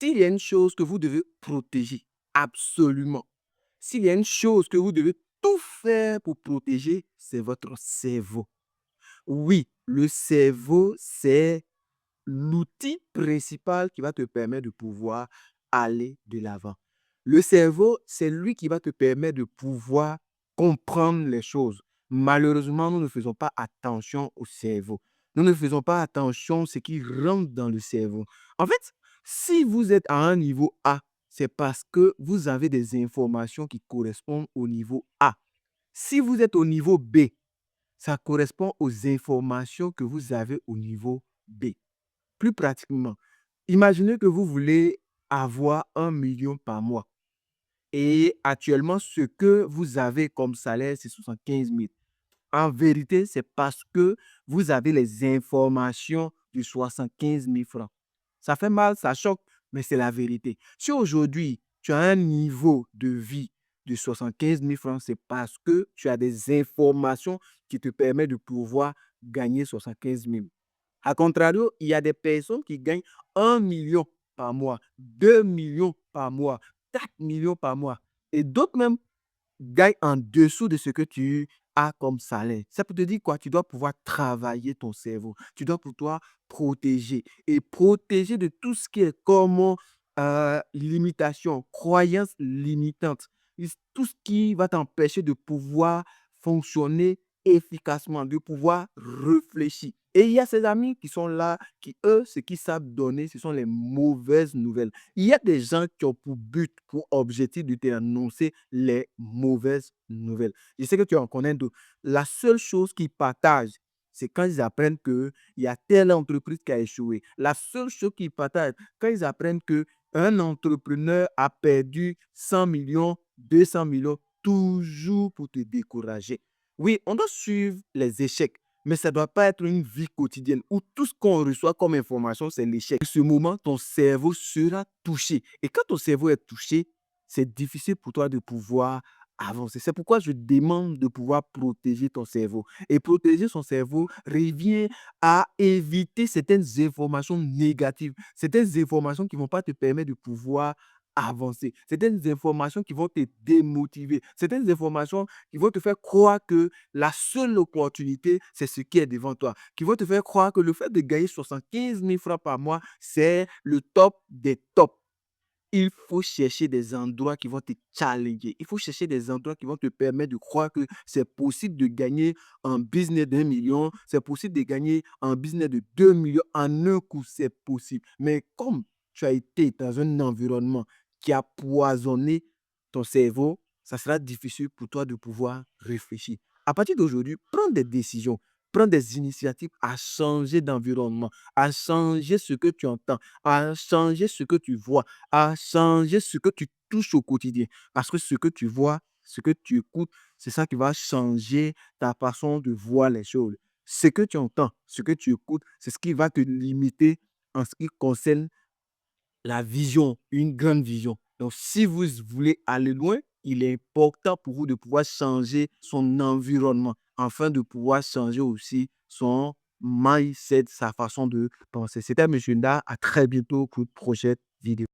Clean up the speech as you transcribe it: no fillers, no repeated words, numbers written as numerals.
S'il y a une chose que vous devez protéger, absolument, s'il y a une chose que vous devez tout faire pour protéger, c'est votre cerveau. Oui, le cerveau, c'est l'outil principal qui va te permettre de pouvoir aller de l'avant. Le cerveau, c'est lui qui va te permettre de pouvoir comprendre les choses. Malheureusement, nous ne faisons pas attention au cerveau. Nous ne faisons pas attention à ce qui rentre dans le cerveau. En fait, si vous êtes à un niveau A, c'est parce que vous avez des informations qui correspondent au niveau A. Si vous êtes au niveau B, ça correspond aux informations que vous avez au niveau B. Plus pratiquement, imaginez que vous voulez avoir 1 million par mois et actuellement, ce que vous avez comme salaire, c'est 75 000. En vérité, c'est parce que vous avez les informations de 75 000 francs. Ça fait mal, ça choque, mais c'est la vérité. Si aujourd'hui, tu as un niveau de vie de 75 000 francs, c'est parce que tu as des informations qui te permettent de pouvoir gagner 75 000. A contrario, il y a des personnes qui gagnent 1 million par mois, 2 millions par mois, 4 millions par mois. Et d'autres même gagnent en dessous de ce que tu as comme salaire. Ça peut te dire quoi? Tu dois pouvoir travailler ton cerveau. Tu dois pouvoir protéger et protéger de tout ce qui est comme limitation, croyance limitante. Tout ce qui va t'empêcher de pouvoir fonctionner efficacement, de pouvoir réfléchir. Et il y a ces amis qui sont là, qui, eux, ce qu'ils savent donner, ce sont les mauvaises nouvelles. Il y a des gens qui ont pour but, pour objectif de t'annoncer les mauvaises nouvelles. Je sais que tu en connais d'autres. La seule chose qu'ils partagent, c'est quand ils apprennent qu'il y a telle entreprise qui a échoué. La seule chose qu'ils partagent, quand ils apprennent qu'un entrepreneur a perdu 100 millions, 200 millions, toujours pour te décourager. Oui, on doit suivre les échecs, mais ça ne doit pas être une vie quotidienne où tout ce qu'on reçoit comme information, c'est l'échec. En ce moment, ton cerveau sera touché. Et quand ton cerveau est touché, c'est difficile pour toi de pouvoir avancer. C'est pourquoi je demande de pouvoir protéger ton cerveau. Et protéger son cerveau revient à éviter certaines informations négatives, certaines informations qui ne vont pas te permettre de pouvoir avancer, certaines informations qui vont te démotiver, certaines informations qui vont te faire croire que la seule opportunité, c'est ce qui est devant toi, qui vont te faire croire que le fait de gagner 75 000 francs par mois, c'est le top des tops. Il faut chercher des endroits qui vont te challenger. Il faut chercher des endroits qui vont te permettre de croire que c'est possible de gagner un business d'1 million, c'est possible de gagner un business de 2 millions en un coup, c'est possible. Mais comme tu as été dans un environnement qui a poisonné ton cerveau, ça sera difficile pour toi de pouvoir réfléchir. À partir d'aujourd'hui, prends des décisions, prends des initiatives à changer d'environnement, à changer ce que tu entends, à changer ce que tu vois, à changer ce que tu touches au quotidien. Parce que ce que tu vois, ce que tu écoutes, c'est ça qui va changer ta façon de voir les choses. Ce que tu entends, ce que tu écoutes, c'est ce qui va te limiter en ce qui concerne la vision, une grande vision. Donc, si vous voulez aller loin, il est important pour vous de pouvoir changer son environnement afin de pouvoir changer aussi son mindset, sa façon de penser. C'était M. Nda. À très bientôt pour une prochaine vidéo.